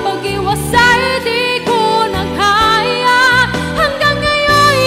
Pag-iwasay di ko nagkaya, hanggang ngayon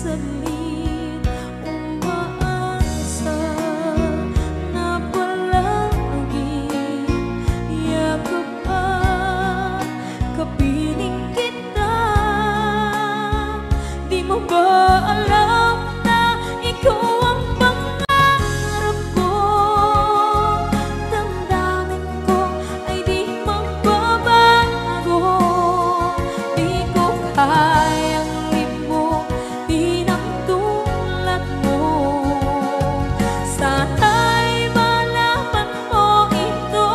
saglit umaasa na palaging yakap at kapiling kita. Di mo ba alam na ikaw ang pangarap ko? Damdamin ko ay di magbabago. Di ko kayang limutin ang tulad mo. Sana'y malaman mo ito.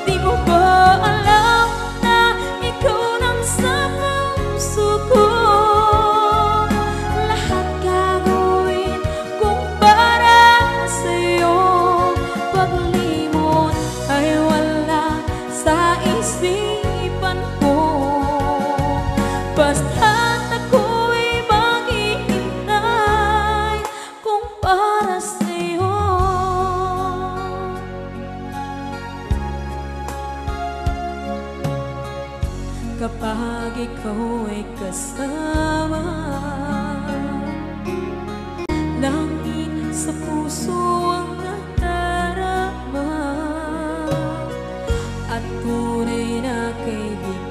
Di mo ba alam na ikaw lang sa puso ko? Lahat gagawin kung para sa'yo. Paglimot ay wala sa isipan ko. Basta't ako'y maghihintay kung para sa'yo. Kapag ikaw ay kasama, langit sa puso ang nadarama, at tunay na kaibigan.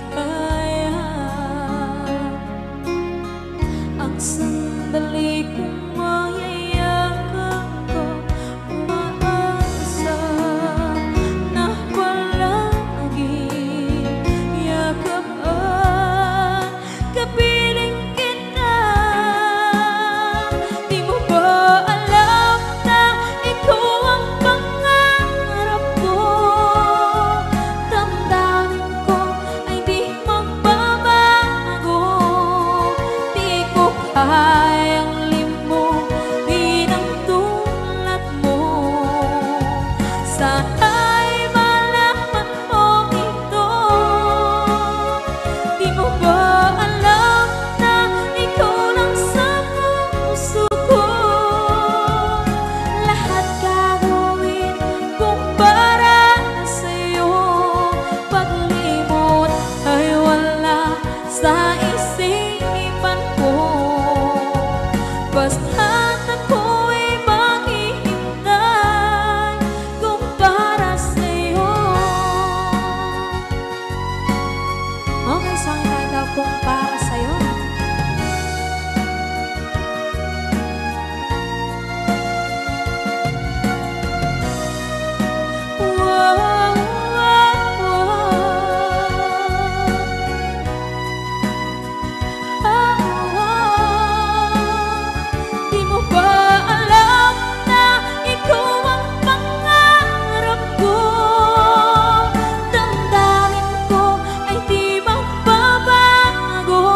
Ang sandali kong mayayakap ko, umaasa na palaging yakap at kapiling kita. Di mo ba alam na ikaw ang pangarap ko? Damdamin ko ay di magbabago. Di ko kayang limutin ang tulad mo. Sana'y malaman mo ito. Di mo ba alam na ikaw lang sa puso ko? Lahat gagawin kung para sa'yo. Paglimot ay wala sa isipan ko. Basta't ako'y maghihintay kung para sa'yo. Okay, saan tayo kung para sa'yo? Wow, wow, Di mo ba alam na ikaw ang pangarap ko? Damdamin ko ay di magbabago.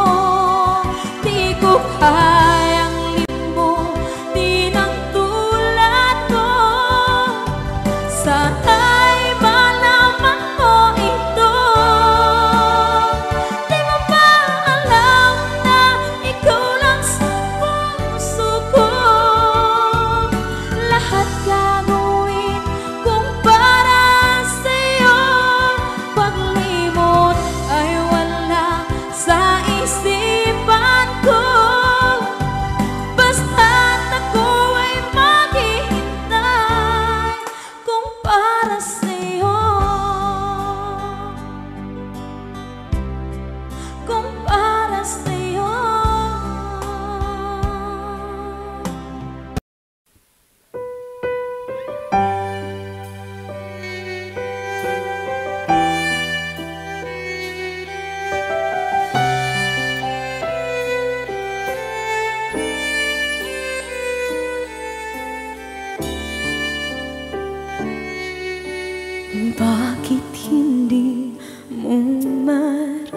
Di ko kayang limutin ang tulad ko. Sana'y malaman mo ito. Di mo ba alam na ikaw lang sa puso ko? Lahat gagawin kung para sa'yo. Paglimot ay wala sa isipan ko. Basta't ako ay maghihintay kung para sa'yo. Kung para sa'yo. Bakit hindi mo maramdaman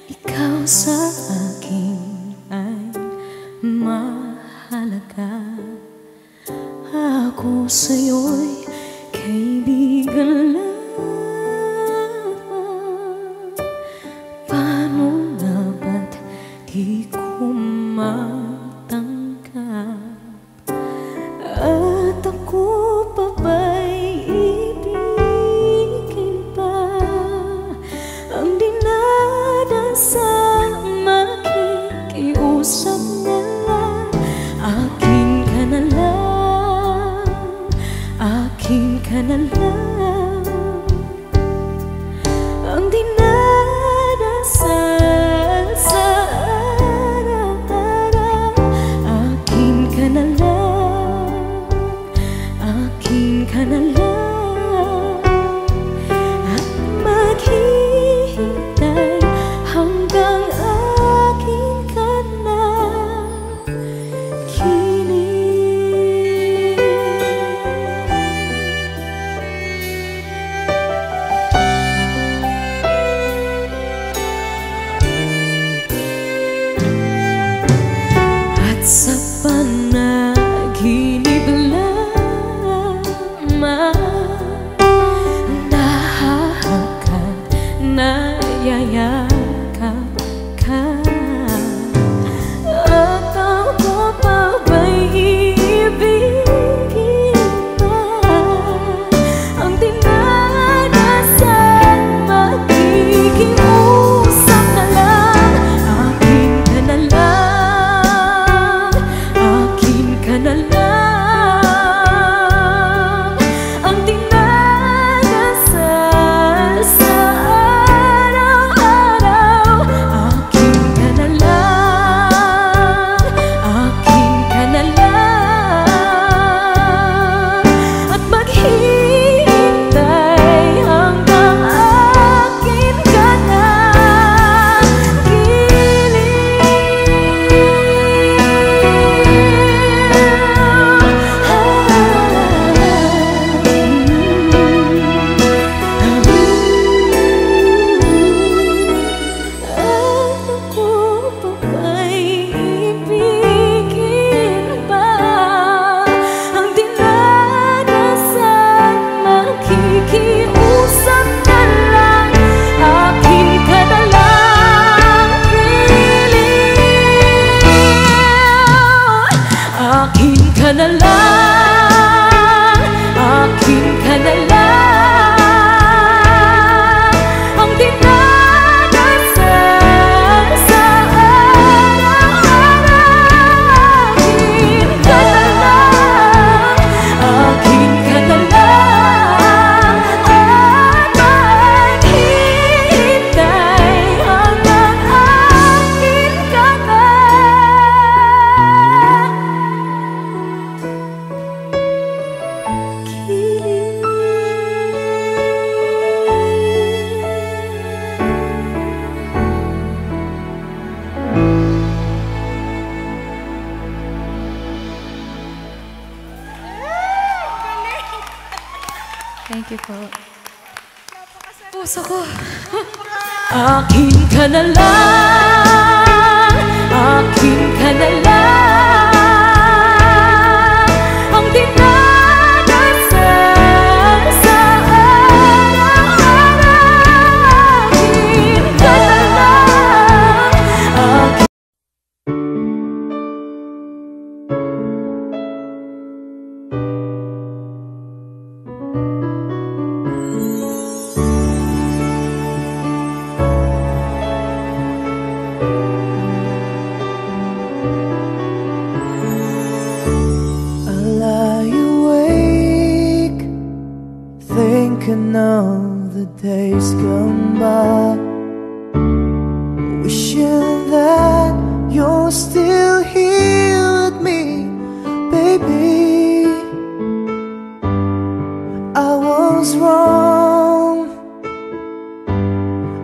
ikaw sa akin ay mahalaga? Ako sa'yo'y kaibigan lamang. Paano nga ba't di ko matanggap? At ako pa ba'y ibigin pa ang dinadasan sa panaginip lamang, nahahakan, nayayakap ka. At ako pa ba'y iibigin pa? Ang dinadasan, makikiusap na lang. Akin ka na lang, akin ka na lang. Ang dinadasal sa araw-araw. Akin ka na lang, akin ka na lang. At maghihintay hanggang akin ka na ako pa ba'y ibigin pa? Ang dinadasan, makikiusap na lang. Akin ka na lang, giliw. Akin ka na lang, akin ka na lang. Ang dinadasal sa araw-araw. Akin ka na lang, akin ka na lang. At maghihintay hanggang akin ka na. Thank you po. Puso ko. Akin ka na lang, akin ka na lang. Ang dinadasal sa araw-araw. Akin ka na lang, akin. I lie awake, thinking of the days gone by, wishing that you're still here with me, baby. I was wrong,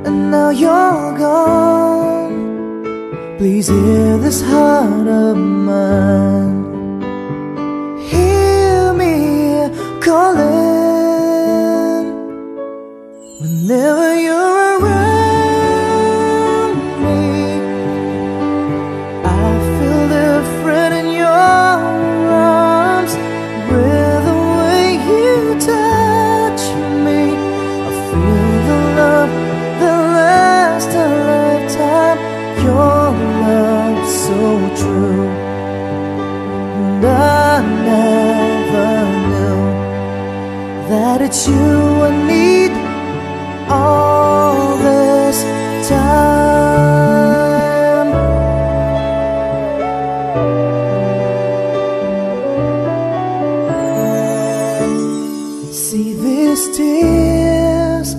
and now you're gone. Please hear this heart of mine. Hear me calling whenever you're around me. I feel different in your arms, with the way you touch me. I feel the love that lasts a lifetime. Your love so true. And I never knew that it's you I need all this time. See these tears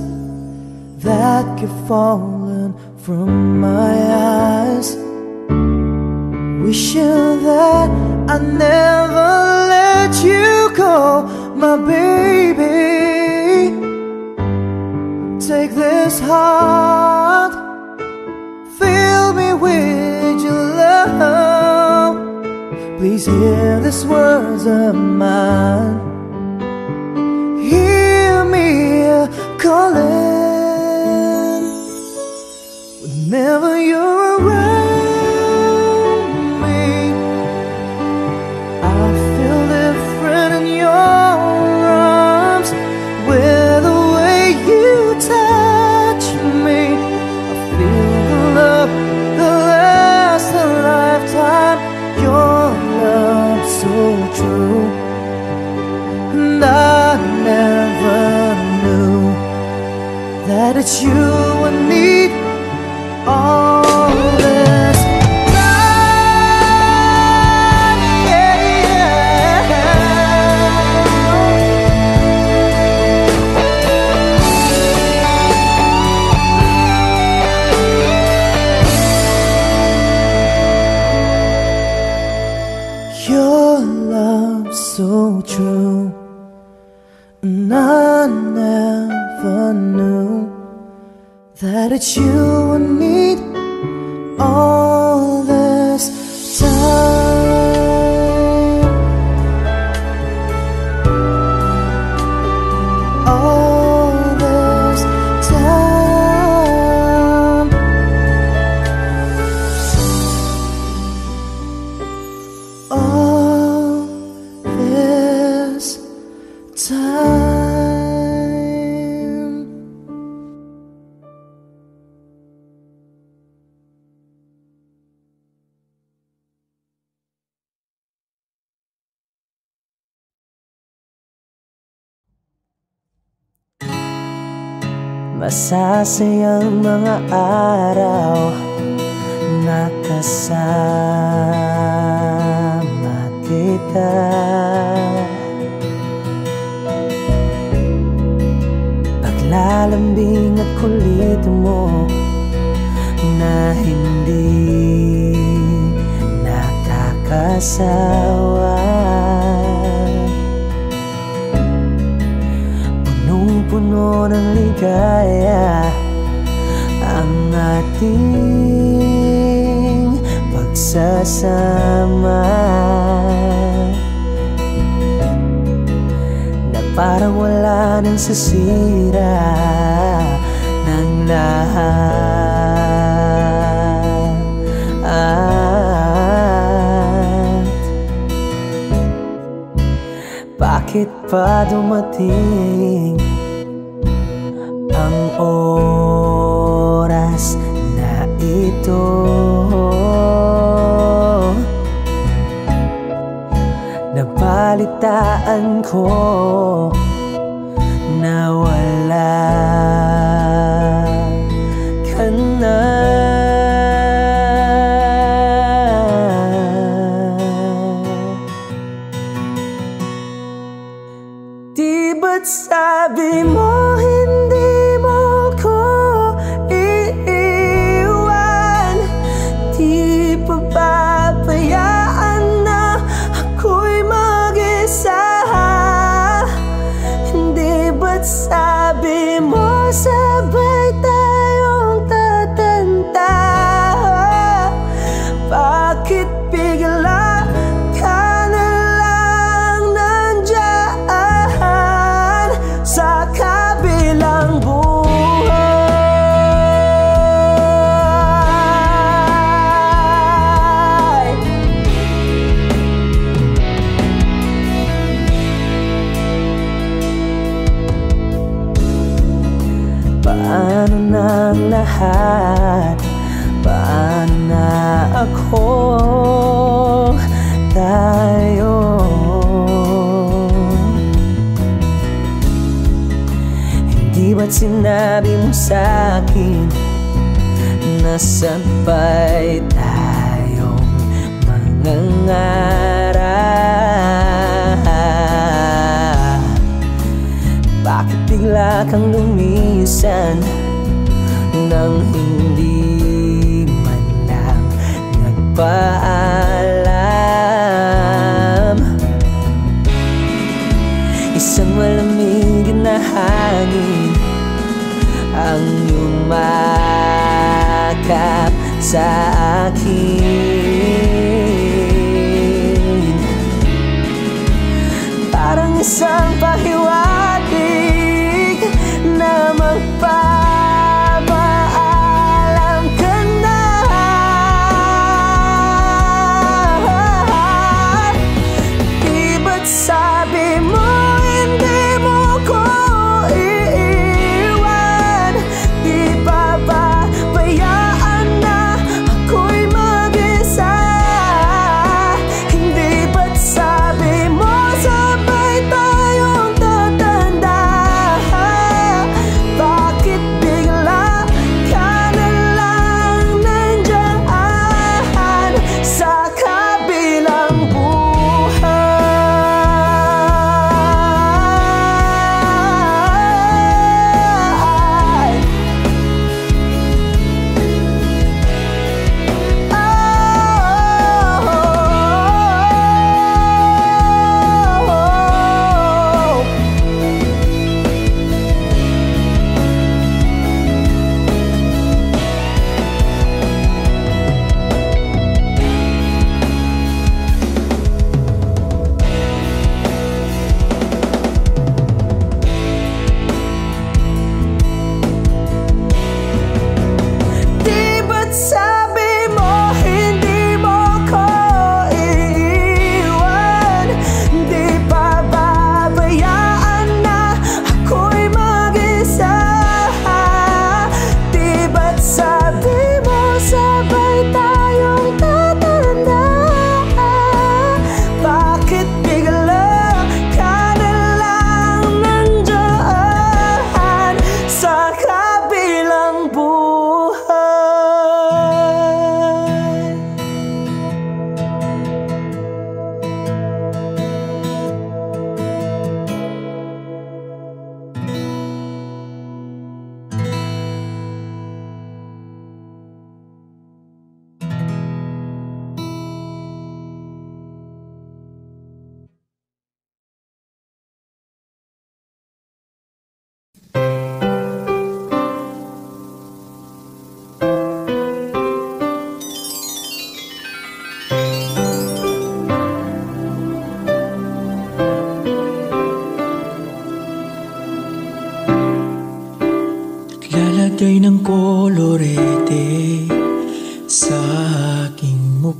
that keep falling from my eyes, wishing that I never let you go, my baby. Take this heart, fill me with your love. Please hear these words of mine. Hear me calling whenever you're around me. true. And I never knew that it's you I need all this time, yeah. Your love so true, and I never knew that it's you I need all this time, all this time, all this time. Masasayang mga araw na kasama kita. Paglalambing at kulit mo na hindi nakakasawa. Punong-puno ng ligaya ang ating pagsasama, na parang wala nang sisira ng lahat. Bakit pa dumating ang oras na ito? Nabalitaan ko na wala ka na. Di ba't sabi mo hindi mo ko iiwan? Di pa babayaan na ako'y mag-isa? Hindi ba't sabi mo sabay tayong tatanda? Bakit bigla ka na lang nandyan sa kabilang buhay? Paano na ang lahat? Paano na ako, tayo? Hindi ba't sinabi mo sa'kin na sabay tayong mangangarap? Bakit bigla kang lumisan nang hindi man lang nagpaalam? Isang malamig na hangin ang yumakap sa akin, parang isang pahiwatig na magpapaalam ka na. Di ba't sabi mo hindi mo ko iiwan? Di pa babayaan na ako'y mag-isa? Hindi ba't sabi mo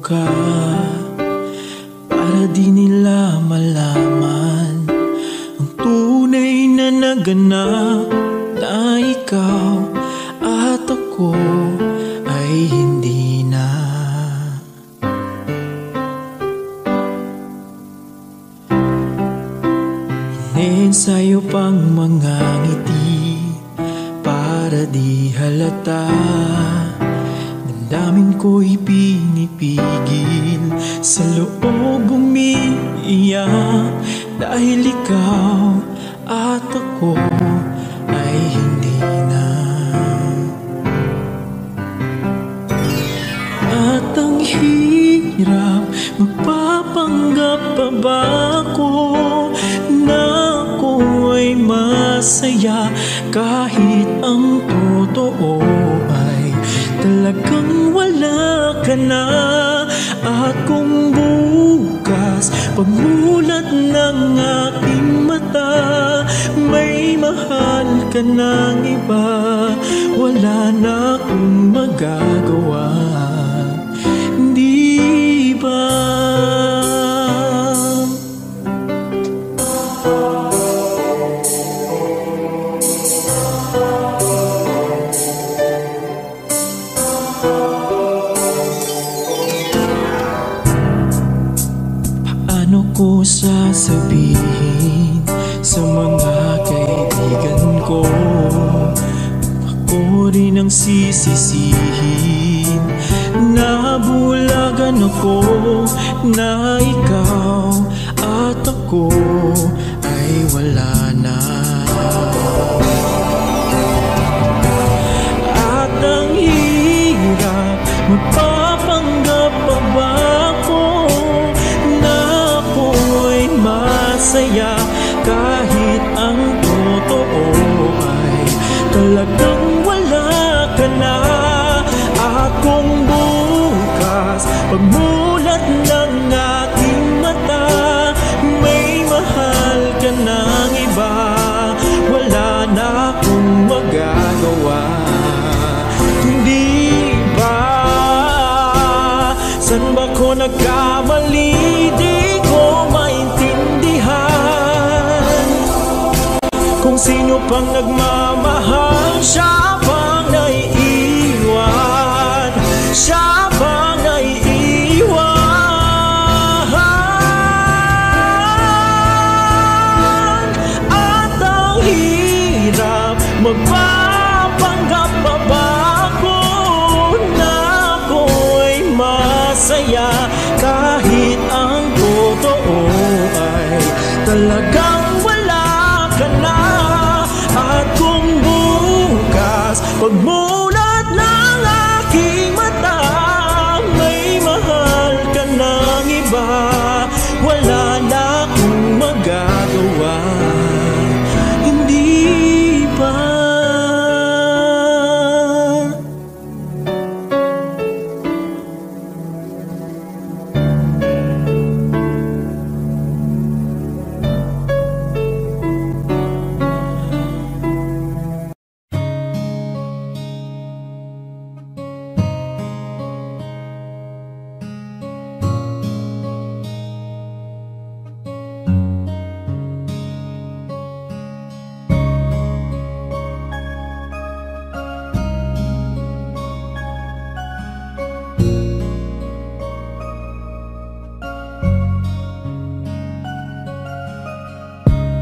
ka, para di nila malaman ang tunay na naganap, na ikaw at ako ay hindi na. Iniensayo pang mga ngiti para di halata, damdamin ko'y pinipigil, sa loob umiiyak, dahil ikaw at ako ay hindi na. At ang hirap, magpapanggap pa ba ako na ako ay masaya, kahit ang totoo ay talagang wala ka na. At kung bukas pagmulat ng aking mata, may mahal ka ng iba, wala na akong magagawa, di ba? Paano ko sasabihin sa mga kaibigan ko, ako rin ang sisisihin, nabulagan ako na ikaw at ako ay wala na. At ang hirap, magpapanggap pa ba ako na ako ay masaya, kahit ang totoo ay talagang wala ka na. At kung bukas pagmulat ng aking mata, may mahal ka ng iba, wala na akong magagawa, hindi ba? San ba ko nagkamali? Di ko maintindihan kung sino pang nagmamahal, siya pang naiiwan, siya pang naiiwan. At ang hirap, magpapanggap pa ba ako na ako ay masaya, kahit ang totoo ay talagang wala ka na. At kung bukas pagmulat ng aking mata, may mahal ka ng iba, wala na akong magagawa, hindi ba?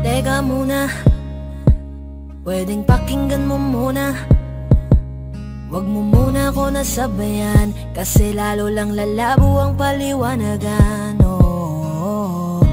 Teka muna, pwedeng pakinggan mo muna, wag mo muna ako nasabayan, kasi lalo lang lalabo ang paliwanagan.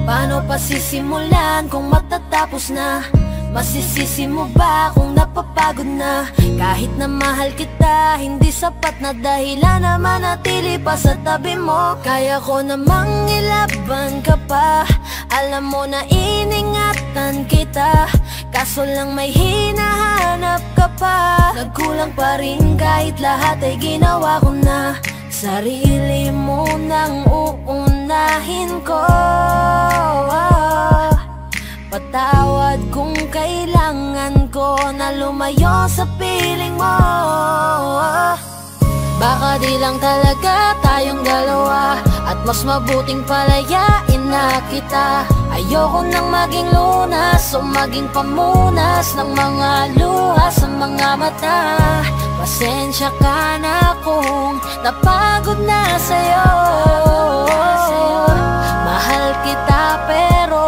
Paano pa sisimulan kung matatapos na? Masisisi mo ba kung napapagod na? Kahit na mahal kita, hindi sapat na dahilan na manatili pa sa tabi mo. Kaya ko namang ilaban ka pa, alam mo na iningatan kita, kaso lang may hinahanap ka pa. Nagkulang pa rin kahit lahat ay ginawa ko na, sarili mo nang uunahin ko. Patawad kung kailangan ko na lumayo sa piling mo. Baka di lang talaga tayong dalawa, at mas mabuting palayain na kita. Ayoko nang maging lunas o maging pamunas ng mga luha sa mga mata. Pasensya ka na kung napagod na sa'yo. Mahal kita pero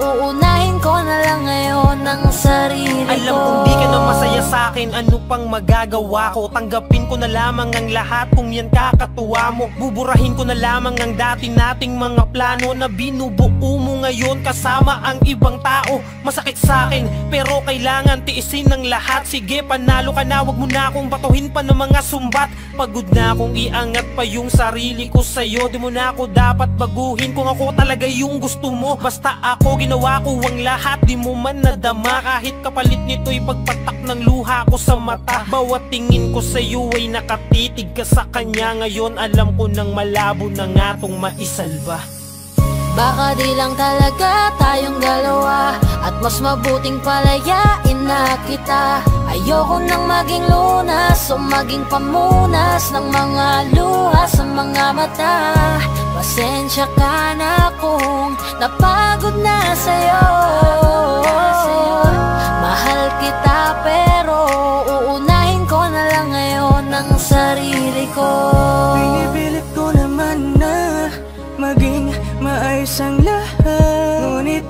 uunahin ko na lang ngayon ang sarili ko. Alam kong di ka na masaya sa'kin, ano pang magagawa ko? Tanggapin ko na lamang ang lahat kung yan kakatuwa mo. Buburahin ko na lamang ang dati nating mga plano na binubuo mo ngayon kasama ang ibang tao. Masakit sa'kin pero kailangan tiisin ng lahat. Sige, panalo ka na, wag mo na akong batuhin pa ng mga sumbat. Pagod na akong iangat pa yung sarili ko sa'yo. Di mo na ako dapat baguhin kung ako talaga yung gusto mo. Basta ako ginawa ko ang lahat, di mo man nadama. Kahit kapalit nito'y pagpatak ng luha ko sa mata. Bawat tingin ko sa'yo ay nakatitig ka sa kanya. Ngayon alam ko nang malabo na nga tong maisalba. Baka di lang talaga tayong dalawa, at mas mabuting palayain na kita. Ayoko nang maging lunas o maging pamunas ng mga luha sa mga mata. Pasensya ka na kung napagod na sa'yo. Mahal kita pero uunahin ko na lang ngayon ang sarili ko. Pinipilit ko naman na maging maayos ang lahat, ngunit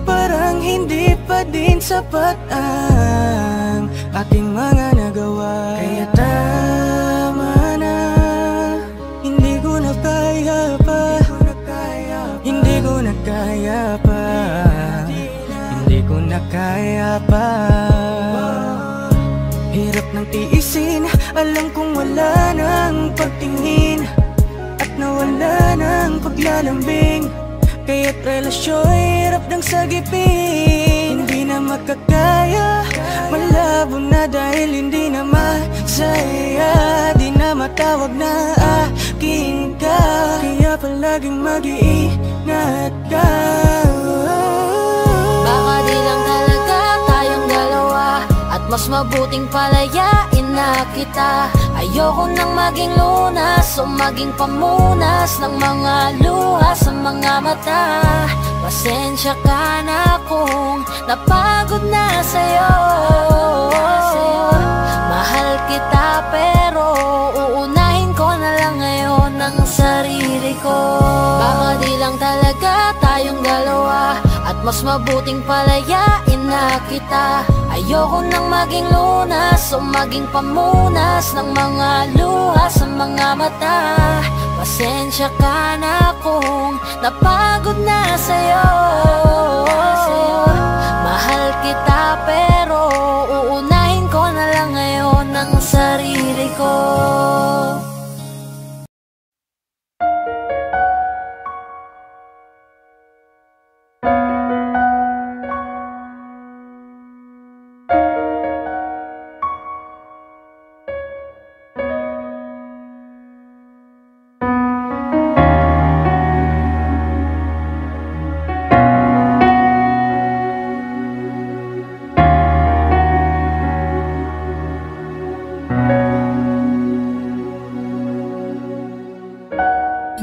parang hindi pa din sapat ang ating mga nagawa. Kaya tama na, hindi ko na kaya pa, hindi ko na kaya pa, hindi ko na kaya pa. Hirap ng tiisin, alam kong wala nang pagtingin at nawala ng paglalambing. Kaya't relasyon hirap ng sagipin. Hindi na makakaya, malabo na dahil hindi na masaya. Di na matawag na akin ka, kaya palaging mag-iingat ka. Baka di lang talaga tayong dalawa, at mas mabuting palayain na kita. Ayoko nang maging lunas o maging pamunas ng mga luha sa mga mata. Pasensya ka na kung napagod na sa'yo. Mahal kita pero uunahin ko na lang ngayon ang sarili ko. Baka di lang talaga tayong dalawa, at mas mabuting palayain na kita. Ayoko nang maging lunas o maging pamunas ng mga luha sa mga mata. Pasensya ka na kung napagod na sa'yo. Mahal kita pero uunahin ko na lang ngayon ang sarili ko.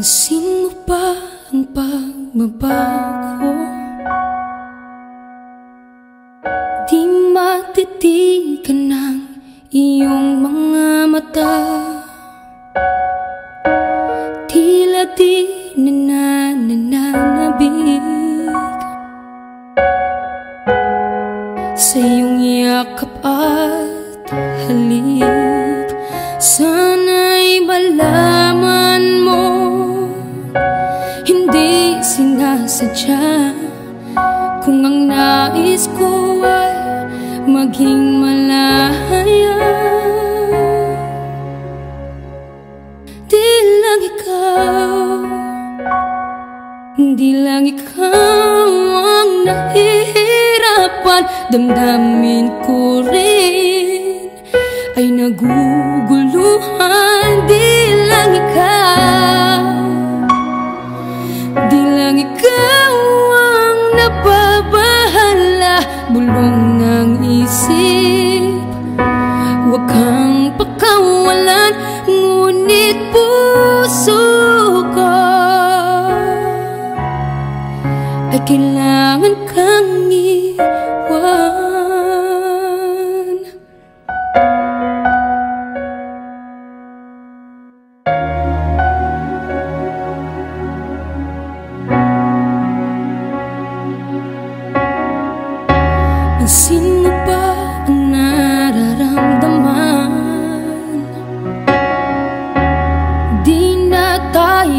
Pansin mo ba ang pagbabago? Di matitigan ng iyong mga mata. Tila di nananabig sa iyong yakap at halik. Sana'y malaman mo, hindi sinasadya. Kung ang nais ko ay maging malaya, di lang ikaw, di lang ikaw ang nahihirapan. Damdamin ko rin ay naguguluhan. Di lang ikaw, di lang ikaw ang nababahala. Bulong ng isip, huwag kang pakawalan. Ngunit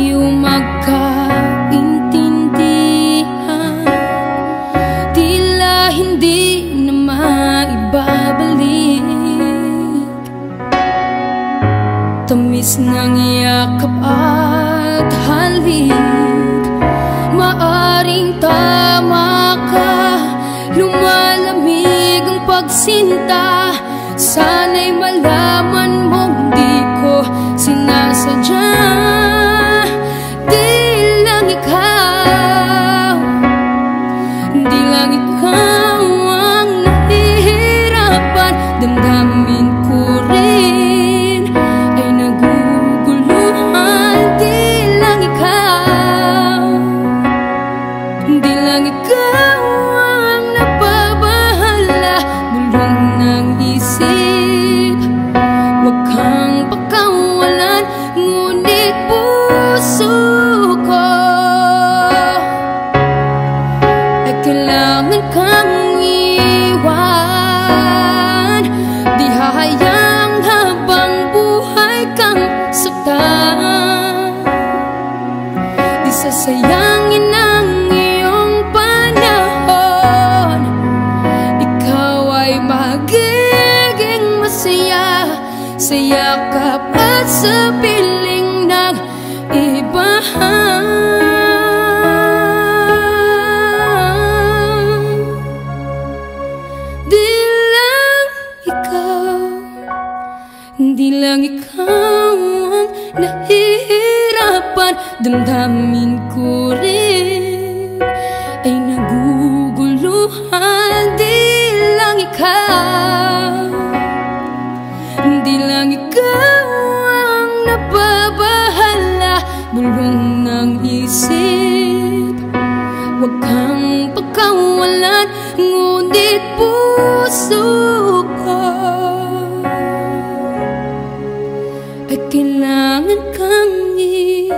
tayo magkaintindihan, tila hindi na maibabalik. Tamis ng yakap at halik, maaring tama ka. Lumalamig ang pagsinta, sana'y malaman mong di ko sinasadya. Di lang ikaw, di lang ikaw ang nahihirapan. Damdamin ko rin ay naguguluhan. Di lang ikaw, di lang ikaw ang napabahala. Bulong ng isip, wag kang pakawalan. Ngunit puso ko ay kailangan kang iwan. Di hahayang habang buhay kang saktan. Di sasayangin ang iyong panahon. Ikaw ay magiging masaya sa yakap at sa piling ng iba. Di lang ikaw, di lang ikaw ang nahihirapan. Damdamin ko rin ay naguguluhan. Di lang ikaw, di lang ikaw ang napabahala. Bulong ng isip, wag kang pagkawalan. Ngunit puso ko ay kailangan kang iwan.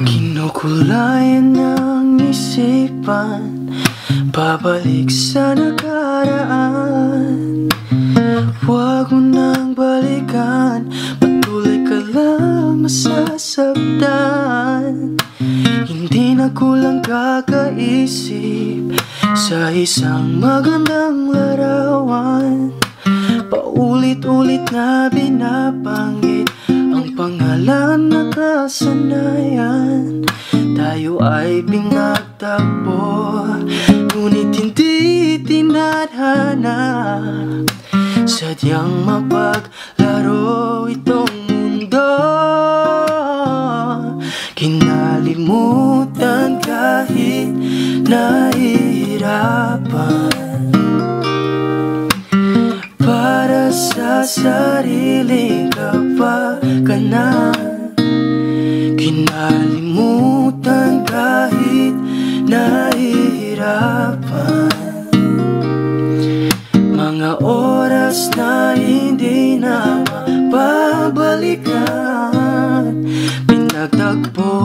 Kinukulayan ng isipan, babalik sa nakaraan. Huwag mo nang balikan, patuloy ka lang masasaktan. Hindi na kulang kakaisip sa isang magandang larawan. Paulit-ulit na binabanggit ang pangalan na kasanayan. Tayo ay pinagtagpo, ngunit hindi tinadhana. Sadyang mapaglaro itong mundo, kinalimutan kahit nahihirapan. Para sa sariling kapakanan, kinalimutan kahit nahihirapan. Mga oras na hindi na mababalikan, pinagtagpo,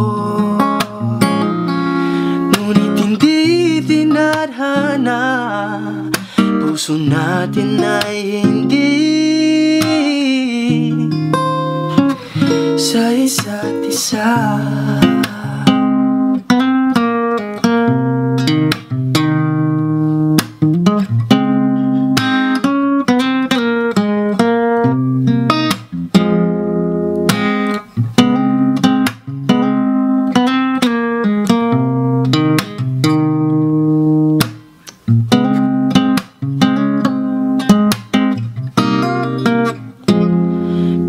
ngunit hindi tinadhana. Puso natin ay hindi sa isa't isa.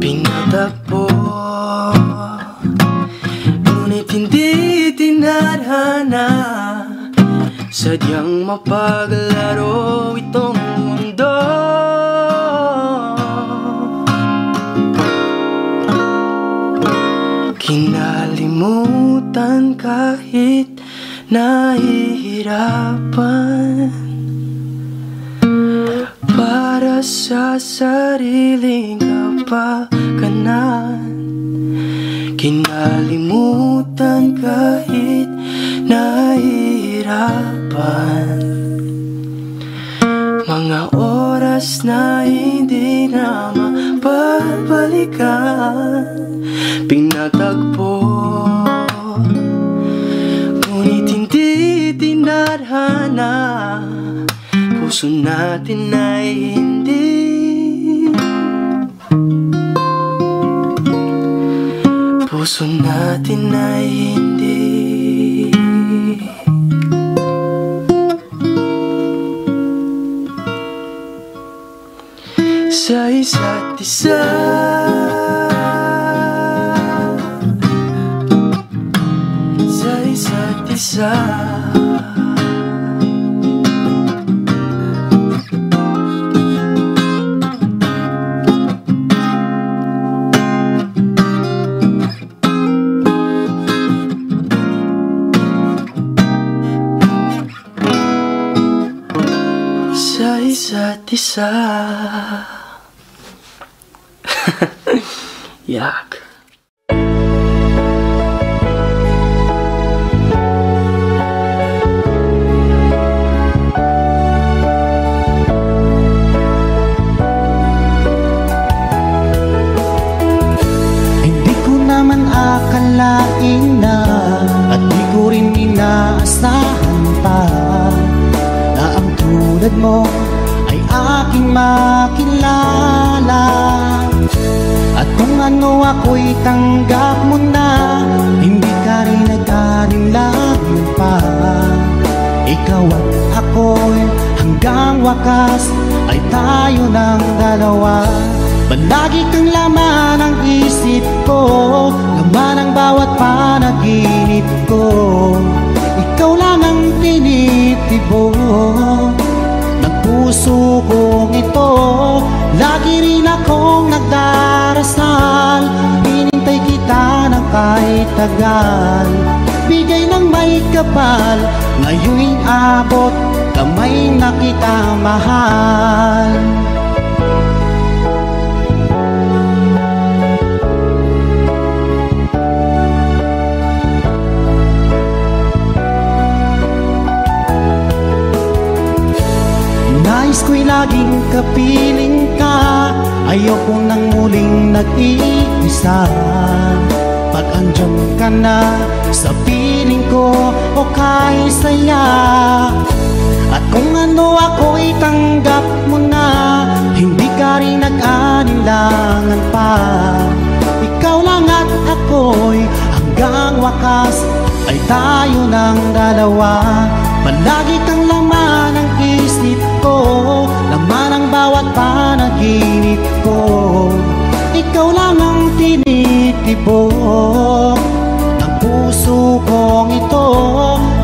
Pinatagpo, ngunit hindi tinadhana. Sadyang mapaglaro itong mundo, kahit nahihirapan para sa sariling kapakanan. Kinalimutan kahit nahihirapan, mga oras na hindi na mapabalikan. Pinatagpo, ngunit hindi tinadhana. Puso natin ay hindi. Puso natin ay hindi. Sa isa't isa, sa isa't isa. Sa isa't isa. Yak. Hindi ko naman akalain na, at di ko rin inaasahan pa, na ang tulad mo ay aking makilala. At kung ano ako'y tanggap mo na, hindi ka rin nag-alinlangan pa. Ikaw at ako'y hanggang wakas ay tayo ng dalawa. Palagi kang laman ng isip ko, laman ng bawat panaginip ko. Ikaw lang ang tinitibok ng puso kong ito. Lagi rin akong nagdarasal, hinintay kita ng kahit tagal. Bigay ng may kapal, ngayon'y abot, kamay na kita mahal. Nais ko'y laging kapiling ka, ayoko nang muling nag-iisa. Pag andyan ka na sa piling ko, o kay saya. At kung ano ako'y tanggap mo na, hindi ka rin nag-alinlangan pa. Ikaw lang at ako'y hanggang wakas ay tayo ng dalawa. Palagi kang laman ng isip ko, laman ang bawat panaginip ko. Ikaw lang ang tinitibok ng puso kong ito.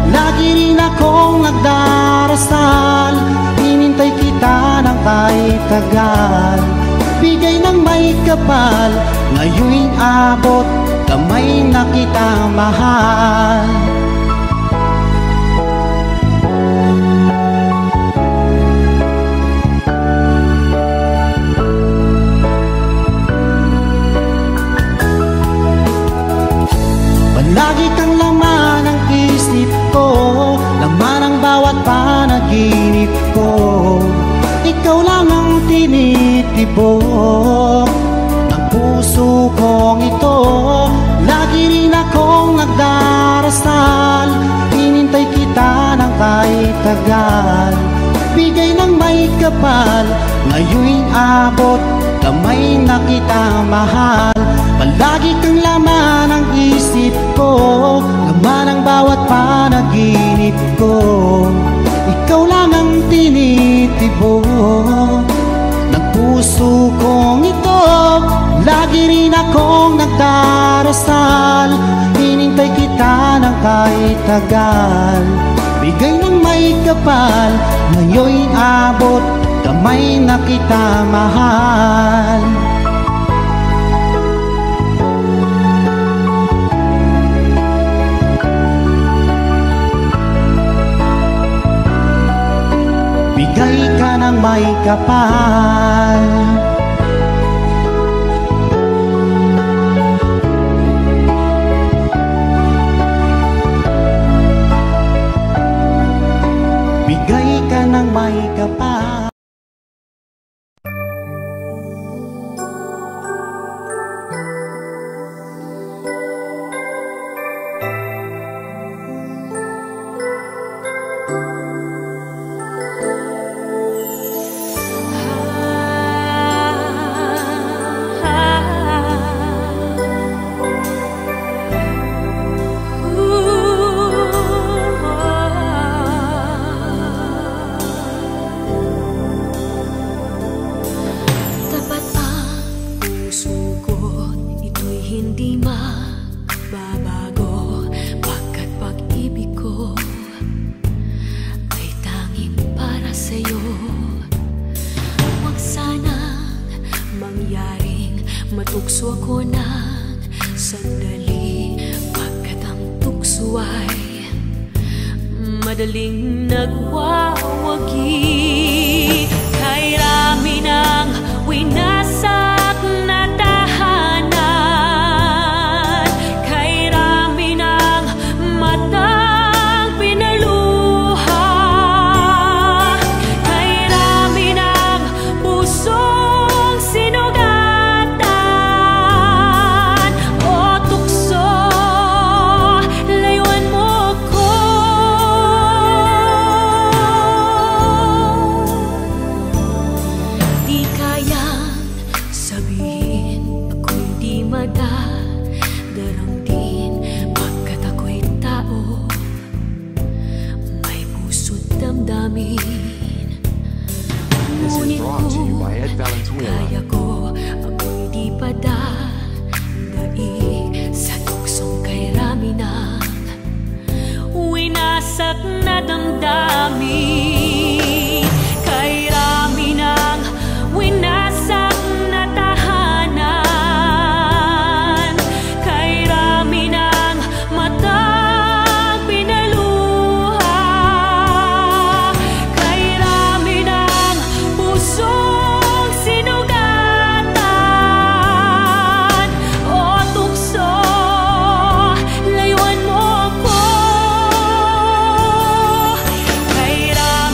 Lagi rin akong nagdarasal, hinintay kita ng kahit tagal. Bigay ng may kapal, ngayon'y abot, kamay na kita mahal. Lagi kang laman ng isip ko, laman ang bawat panaginip ko. Ikaw lang ang tinitibok ng puso kong ito. Lagi rin akong nagdarasal, hinintay kita ng kahit tagal. Bigay ng may kapal, ngayon'y abot, kamay na kita mahal. Palagi kang laman ng isip ko, laman ang bawat panaginip ko. Ikaw lang ang tinitibok ng puso kong ito. Lagi rin akong nagdarasal, hinintay kita ng kahit tagal. Bigay ng may kapal, ngayon'y abot, kamay na kita mahal. kapal. Bigay ka ng may kapal. Matukso ako ng sandali, pagkat ang tukso ay madaling nagwawagi. Kay rami ng winasak na tahanan, kay rami ng matang pinaluha, kay rami ng pusong sinugatan. This is brought to you by Ed Valenzuela. Kaya ko ako'y di padadaig sa tuksong kay rami ng winasak na damdamin, kay rami ng winasak na tahanan, kay rami ng matang pinaluha, kay rami ng pusong sinugatan. O tukso, layuan mo ko, kay rami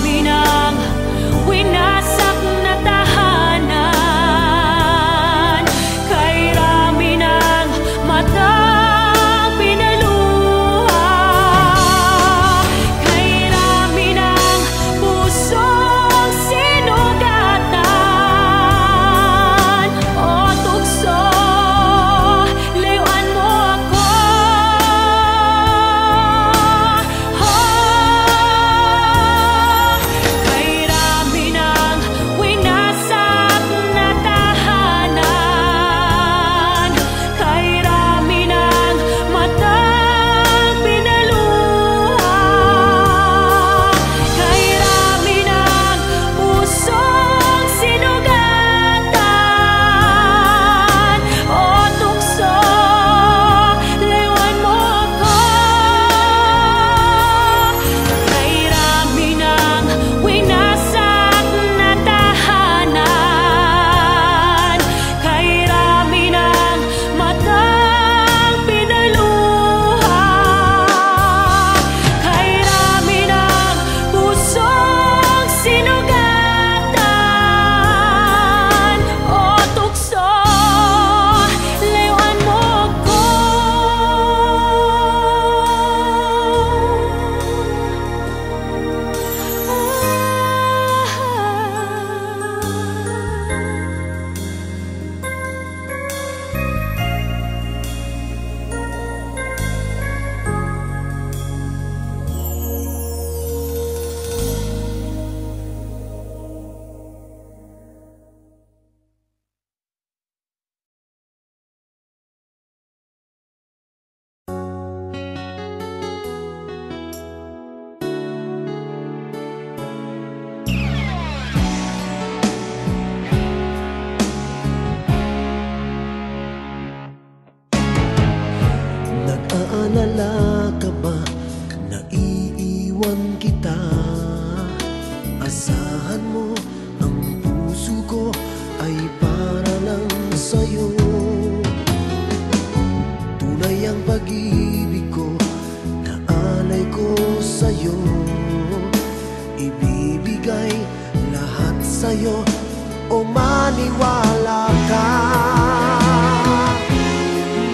magtitiwala ka.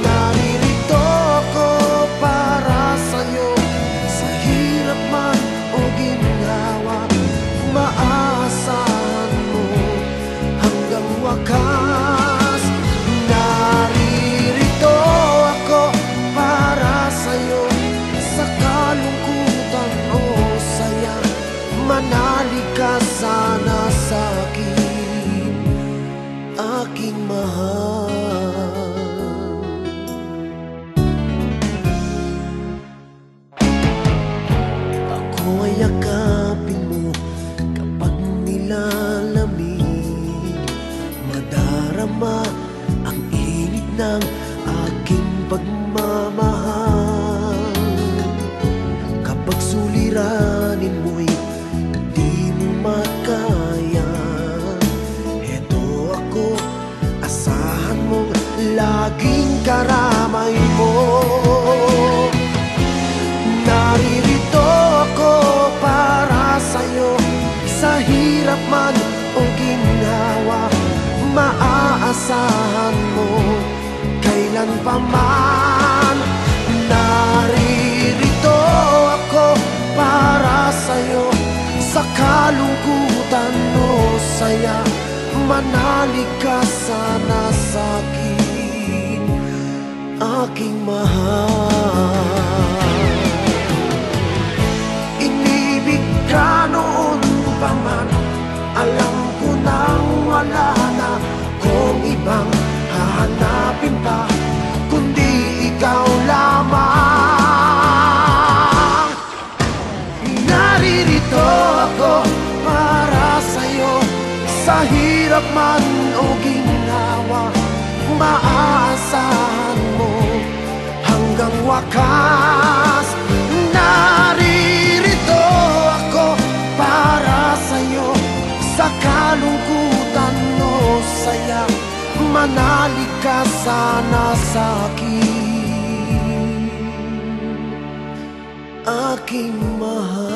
Naririto ako para sa'yo, sa hirap man o ginhawa, maaasahan mo hanggang wakas. Naririto ako para sa'yo, sa kalungkutan o saya, manalig ka sana sa'kin, aking mahal. Ako ay yakapin mo kapag nilalamig, madarama ang init ng aking pagmamahal. Kapag suliranin mo'y di mo makaya, eto ako, asahan mong laging karamay mo. Naririto ako para sa'yo, sa hirap man o ginhawa, maaasahan mo kailan pa man. Naririto ako para sa'yo, sa kalungkutan o saya, manalig ka sana sa'kin, aking mahal. Inibig ka noon pa man, alam ko nang wala na kung ibang hahanapin pa, kundi ikaw lamang. Naririto ako para sa'yo, sa hirap man o ginhawa, maaasahan mo hanggang wakas. Naririto ako para sa'yo, sa kalungkutan o saya, manalig ka sana sa'kin, aking mahal.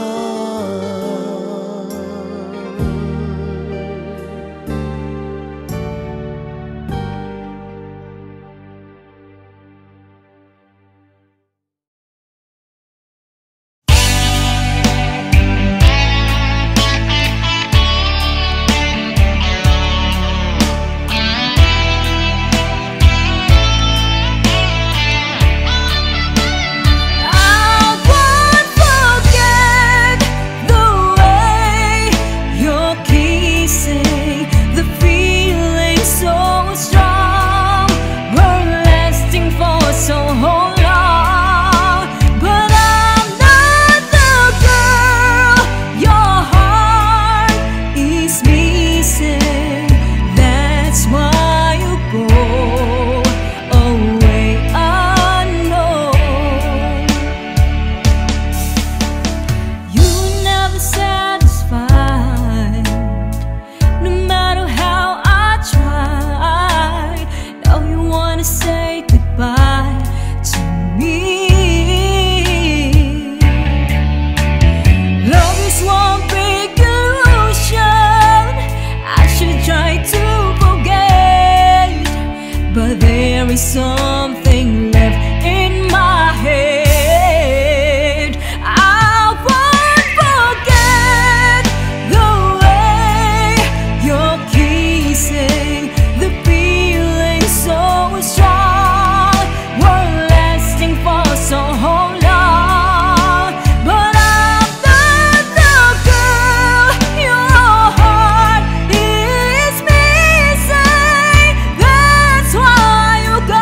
Something left in my head. I won't forget the way you're kissing, the feeling so strong, were lasting for so long. But I'm not the girl your heart is missing. That's why you go.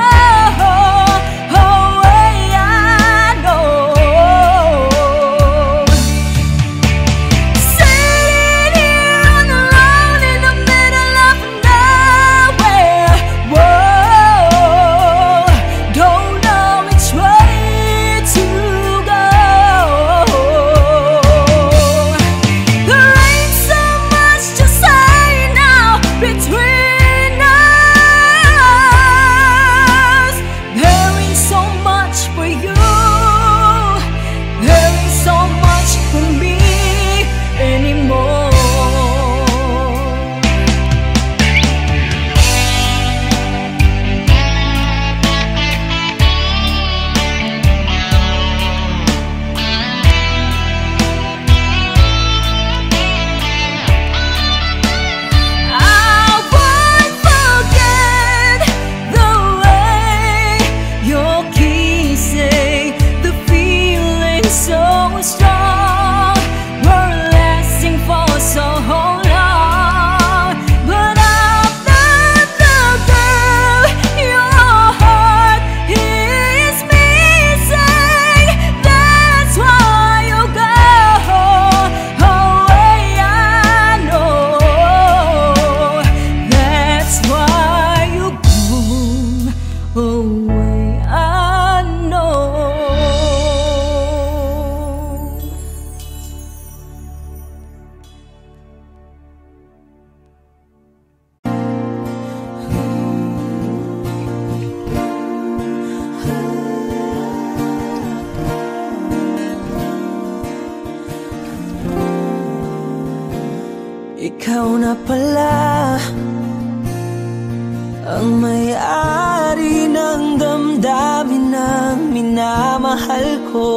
ikaw na pala ang may-ari ng damdamin ng minamahal ko.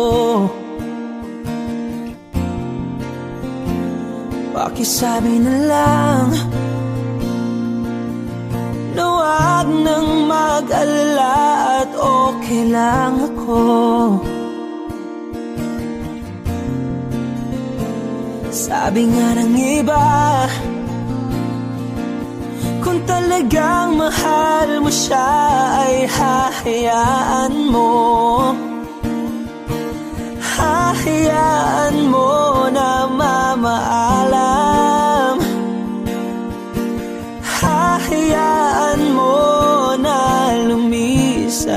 Pakisabi na lang na wag nang mag-alala at okay lang ako. Sabi nga ng iba, kung talagang mahal mo siya ay hahayaan mo. Hahayaan mo na mamaalam. Hahayaan mo na lumisan.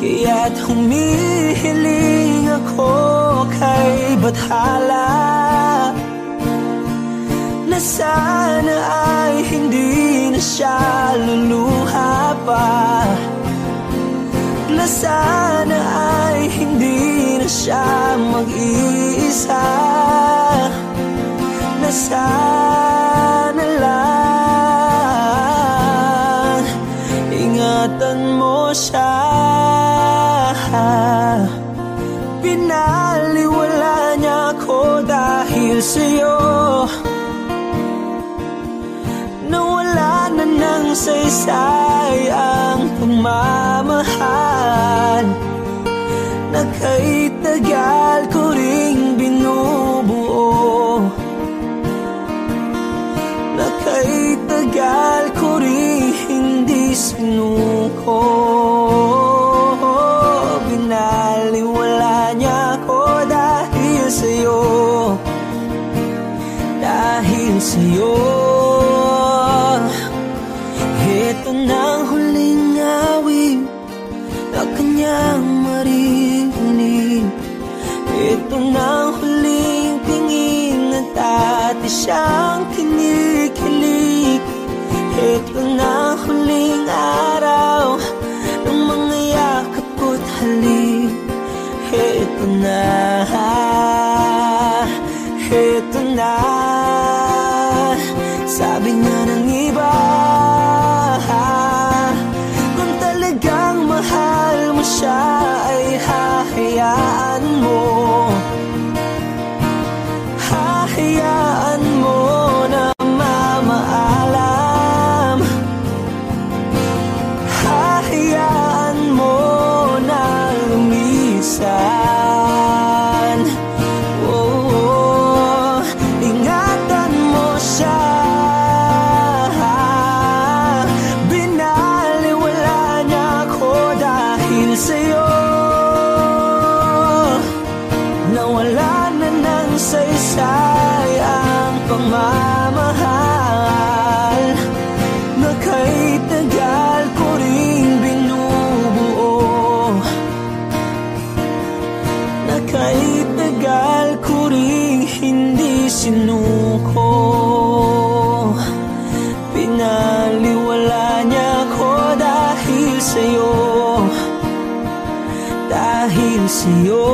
Kaya't humihiling ako kay Bathala na sana ay hindi na siya luluha pa, na sana ay hindi na siya mag-iisa, na sana lang ingatan mo siya. Pinaliwala niya ako dahil sa'yo, nawala na ng saysay ang pagmamahal na kay tagal ko ring binubuo, na kay tagal ko ring hindi sinuko. Binaliwala niya ako dahil sa'yo, dahil sa'yo. Ito na ang huling awit na kanyang marinig. Ito na ang huling tingin at dati siyang kinikilig. Ito na ang huling araw ng mga yakap ko't halik. Ito na, ito na. Sabi nga ng iba, kung talagang mahal mo siya ay hahayaan mo. Hahayaan mo na mamaalam. Hahayaan mo na lumisan. Oh, ingatan mo siya. Sa'yo, nawala na ng saysay ang pagmamahal na kay tagal ko ring binubuo, na kay tagal ko ring hindi sinuko. Pinaliwala niya ko dahil sa'yo, dahil sa'yo.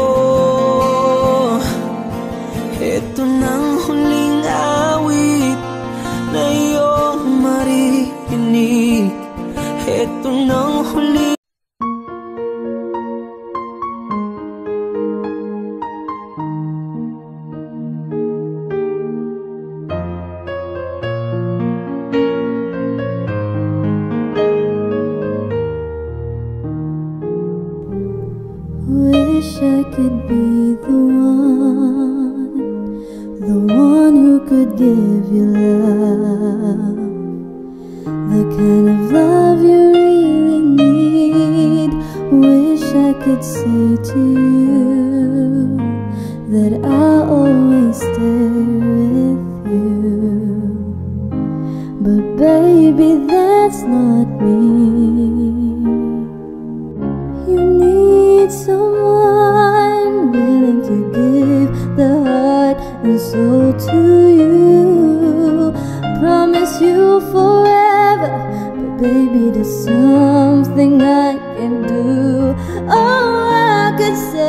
Ito nang huling awit na iyong marinig. Ito nang huling wish I could be the one who could give you love, the kind of love you really need. Wish I could say to you that I'll always stay with you, but baby, that's not me. You need someone willing to give the heart and soul to you. Promise you forever, but baby, there's something I can do. Oh, I could say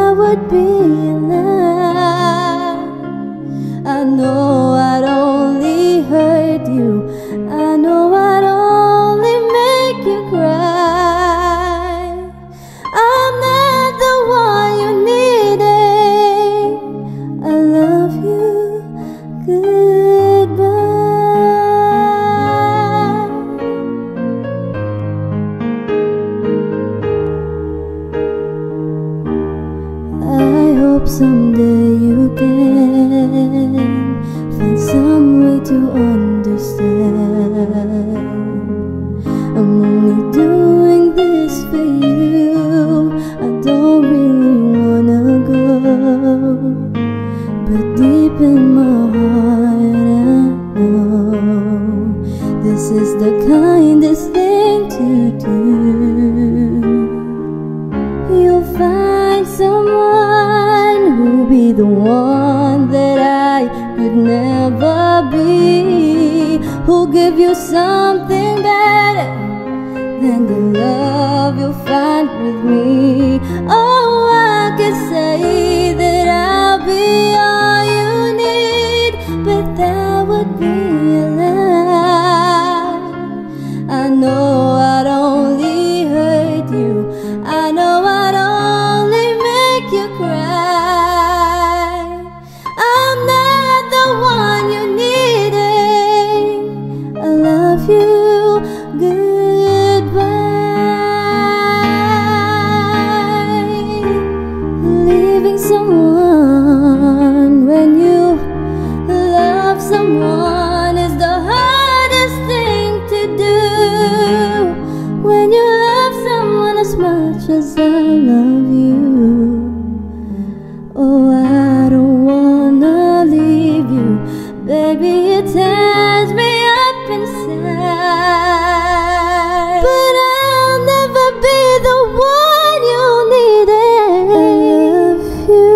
that would be enough. I know I'd only hurt you, I know I'd only make you cry. I'm not the one you needed. I love you, goodbye. I hope someday you can find some way to understand. I'm only doing this for you. I don't really wanna go, but deep in my heart I know this is the kindest thing to do. You'll find someone who'll be the one that I could never be, who'll give you something better than the love you'll find with me. Oh, I could say that I'll be all you need, but that would be a lie. I know I'd only hurt you, I know I'd only make you cry. I'm not the one you needed. I love you, goodbye. Leaving someone when you love someone is the hardest thing to do. When you love someone as much as I love you, oh, I don't wanna leave you, baby, it tears me up inside. But I'll never be the one you needed. I love you,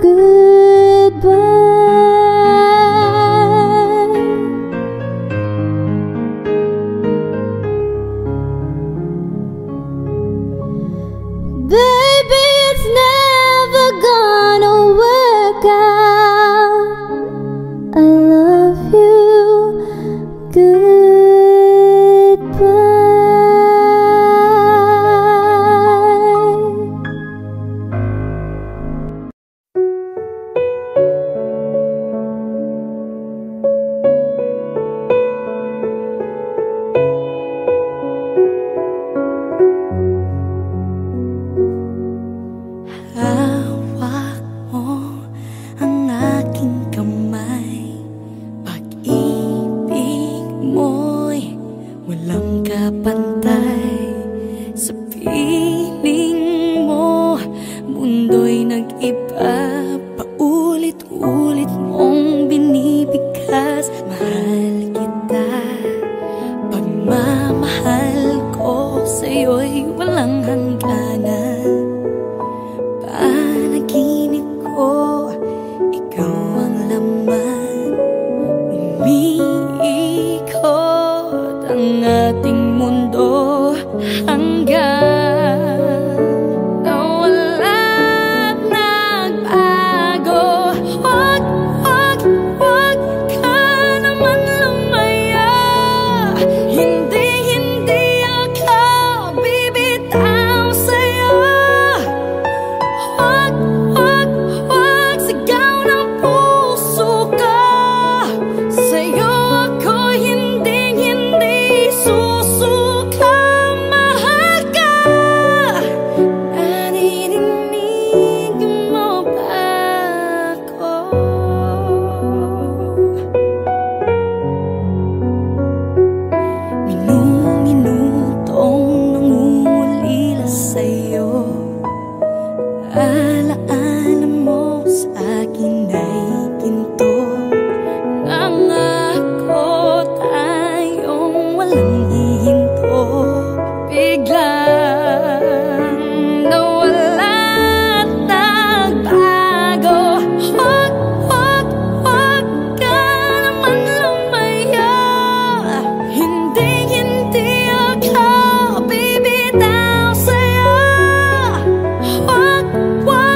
goodbye. Baby, it's never gonna work out. I love you, goodbye. Hawak mo ang aking kamay, pag-ibig mo'y walang kapantay. Sa piling mo, mundo'y nag-iba, paulit-ulit mong binibigkas. Mahal kita, pagmamahal ko sa'yo'y walang hangganan. Panaginip ko, ikaw ang laman. Umiikot ang ating mundo hanggang nawala't nagbago. Huwag, huwag, huwag ka naman lumaya. Hindi, hindi ako bibitaw sa'yo. Huwag, huwag, huwag, sigaw ng puso ko. Sa'yo ako hinding hindi susuka. Mahal ka, naririnig mo ba ako? Minu-minutong nangungulila sa'yo. Alaala mo sa akin ay ginto. Nangako tayong walang hihinto. Biglang nawala't nagbago. Huwag, huwag, huwag ka naman lumaya. Hindi, hindi ako bibitaw sa'yo. Huwag, huwag,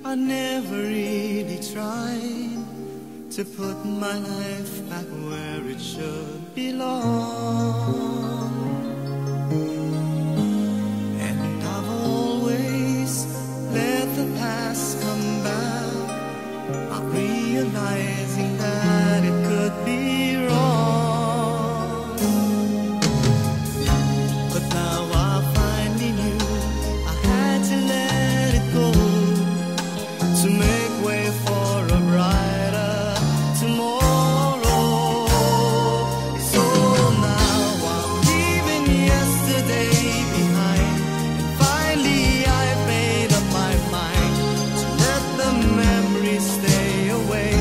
I never really tried to put my life back where it should belong. And I've always let the past come back, not realizing that it could be wrong. But now I finally knew I had to let it go to make way for a brighter tomorrow. So now I'm leaving yesterday behind, and finally I've made up my mind to let the memories stay away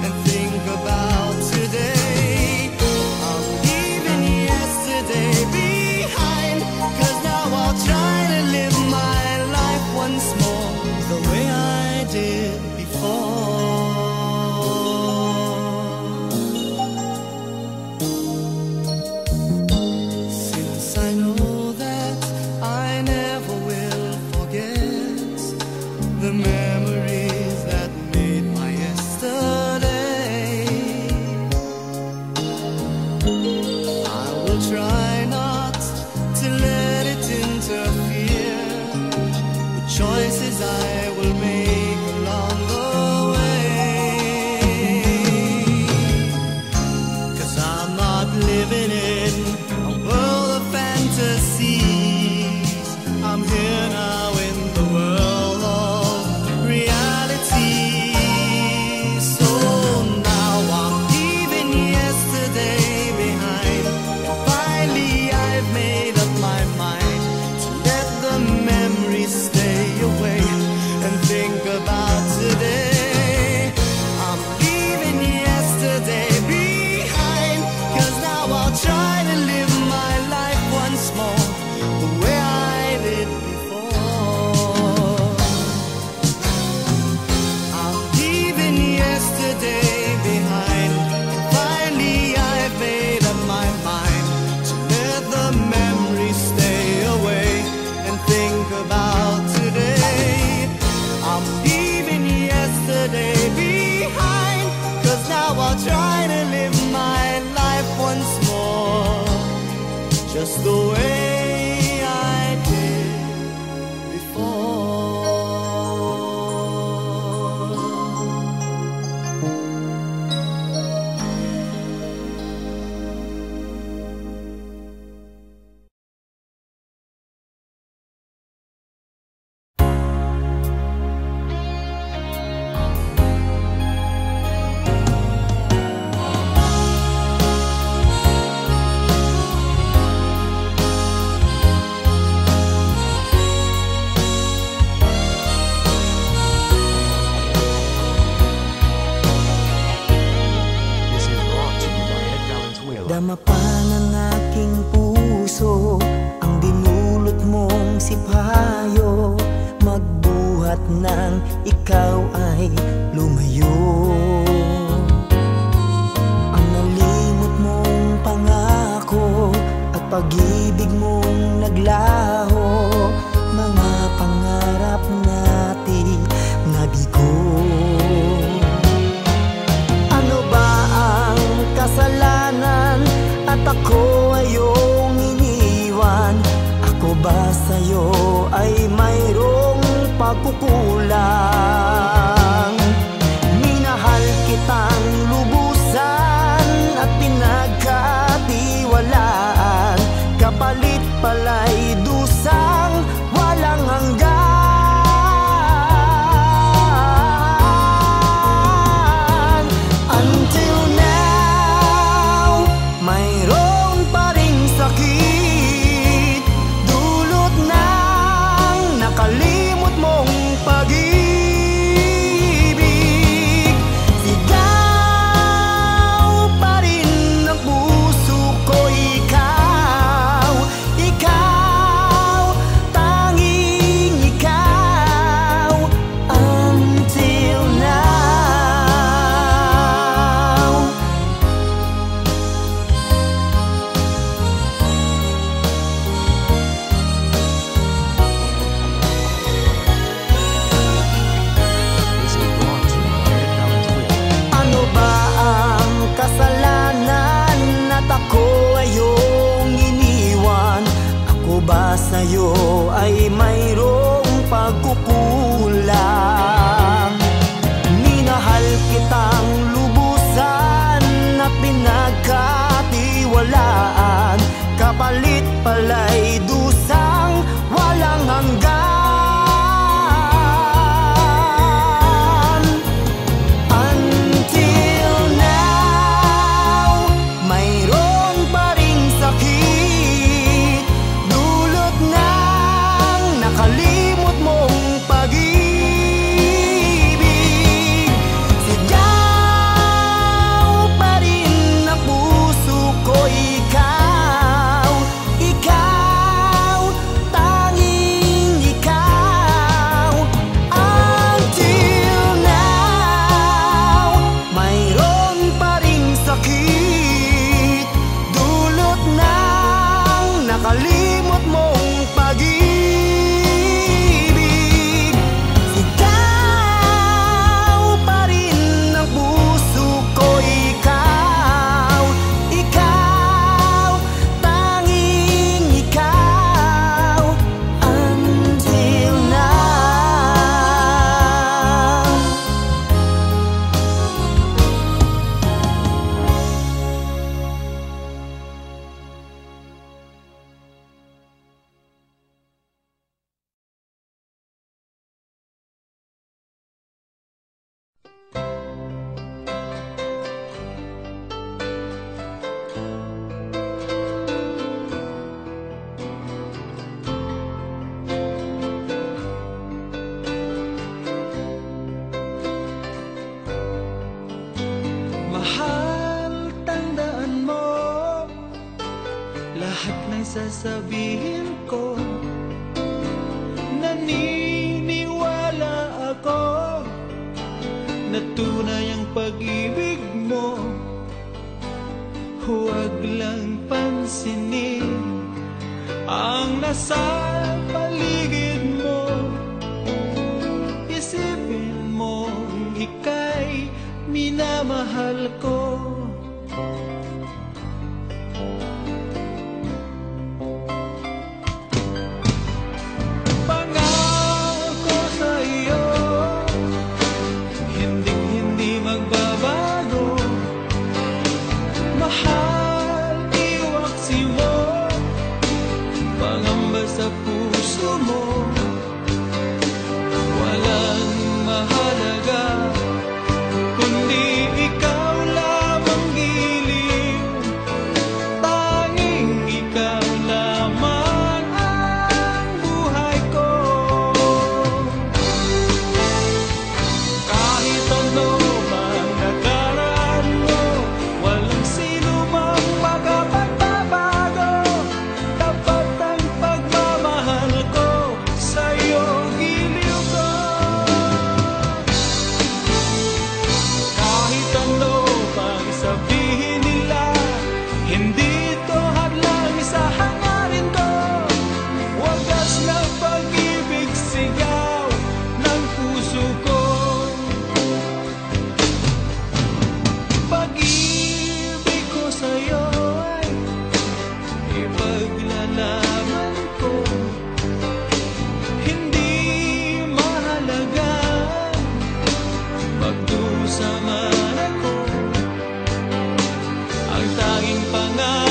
and think about today. I'm leaving yesterday behind, 'cause now I'll try to live my life once more the way I did before. Since I know that I never will forget the memories that made my yesterday, I will try not to let it interfere with choices I will make along the way. 'Cause I'm not living in a world of fantasies. I'm here now in the world of reality. So now I'm leaving yesterday behind, and finally I've made up my mind to let the memories stay away and think about today. I'm leaving yesterday behind, 'cause now I'll try to live my life once more the way I did before. I'm leaving yesterday behind, and finally I've made up my mind to let the memories stay away and think about today. I'm leaving yesterday behind, 'cause now I'll try to live my life once more just the way I did before. This is brought to you by Ed Valenzuela. Dama pa ng aking puso ang dinulot mong sipayo, magbuhat ng ikaw ay lumayo. Ang nalimot mong pangako at pag-ibig mong naglaho, mga pangarap natin nabigo. Ano ba ang kasalanan at ako ay iyong iniwan? Ako ba sa'yo ay mayroong pagkukulang? Minahal kitang lubusan at pinagkatiwalaan, kapalit pala'y dusang walang hanggan. Until now, mayroon pa ring sakit, dulot ng nakalimot mong pag-ibig. Sigaw pa rin ang puso ko'y kapalit pala'y dusang walang hanggan. Until now, mayroon pa ring sakit, dulot ng nakalimot mong pag-ibig. Sigaw pa rin ng puso ko, ikaw, ikaw, tanging ikaw. Until now, mayroon pa ring sakit, dulot ng nakalimot mong pag-ibig. Sigaw pa rin ng puso ko, ikaw, ikaw, tanging ikaw. Until now. Mahal, tandaan mo lahat ng sasabihin ko. Naniniwala ako na tunay ang pag-ibig mo. Huwag lang pansinin ang nasa paligid mo. Isipin mo ika'y minamahal ko. Pangako sa iyo, hindi magbabago. Mahal, iwaksi mo, pangamba sa puso mo. Walang mahalaga kundi ikaw lamang giliw. Tanging ikaw lamang ang buhay ko. Kahit ano mang nakaraan mo, walang sino mang makapagbabago. Tapat ang pagmamahal ko, sa'yo giliw ko. Kahit ano pang sabihin nila, hindi ito hadlang sa hangarin ko. Wagas na pag-ibig, sigaw ng puso ko. Pag-ibig ko sa'yo ay ipaglalaban ko. Hindi mahalaga magdusa man ako, ang tanging pangarap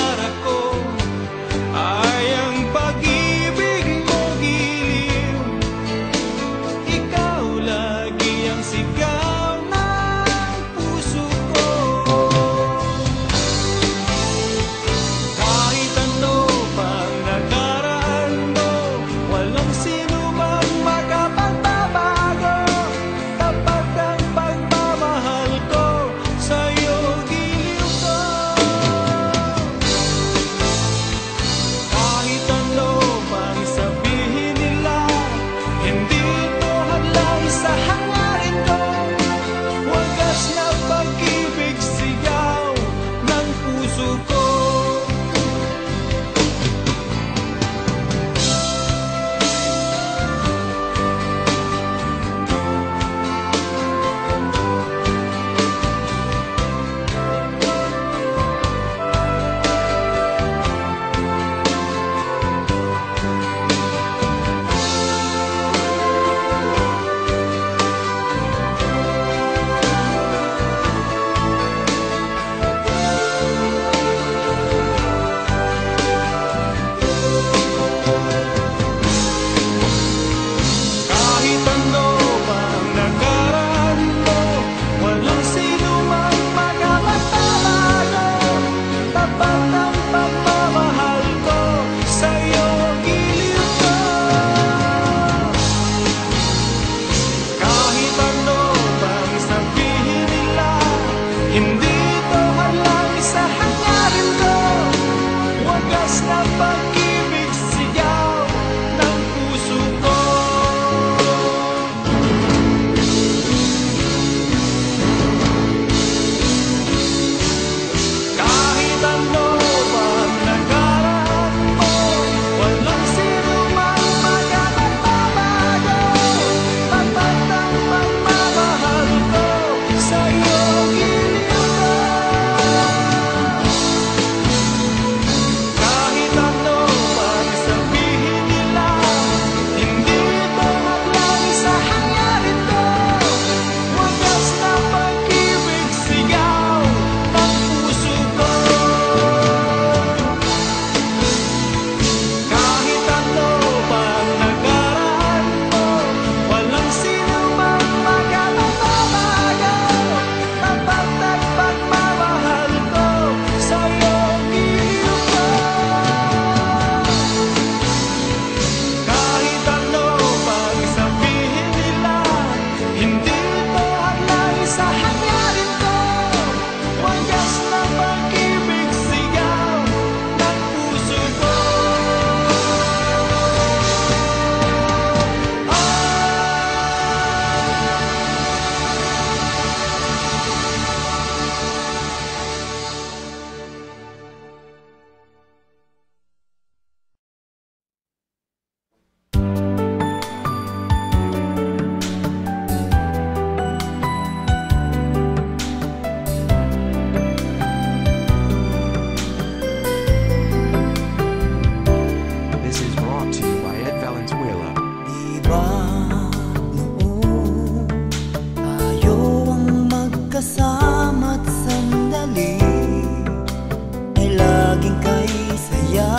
laging kay saya.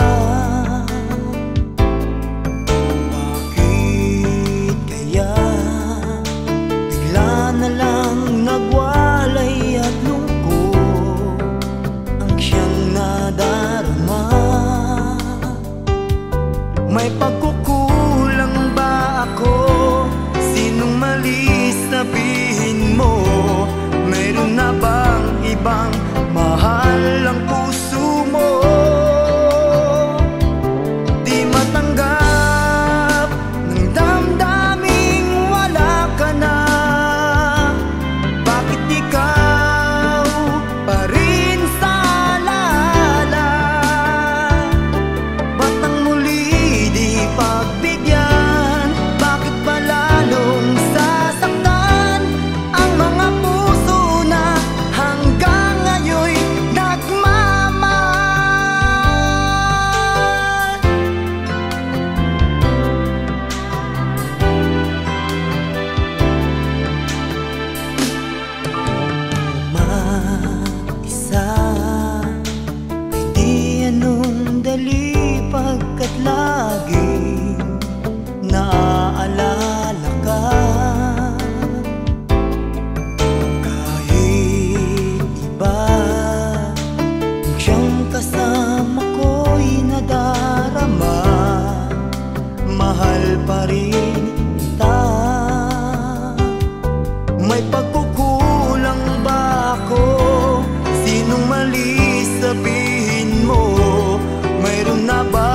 Bakit kaya bigla na lang nagwalay at lungkot ang siyang nadarama? May pagkukulang ba ako? Sinong mali sabihin mo? Mayroon na bang ibang mahal ang puso mo? Di matanggap ng damdaming wala ka na. Bakit ikaw pa rin sa alala? Ba't ang muli di pagbigyan? Bakit ba lalong sasaktan ang mga puso na hanggang ngayon'y nagmamahal? Mag-isa ay di anong dali pagkat laging naaalala ka. Kahit iba kung siyang kasama ko'y nadarama, mahal pa rin kita. May pagkukulang ba ako? Sinong mali sabihin mo? Mayroon na ba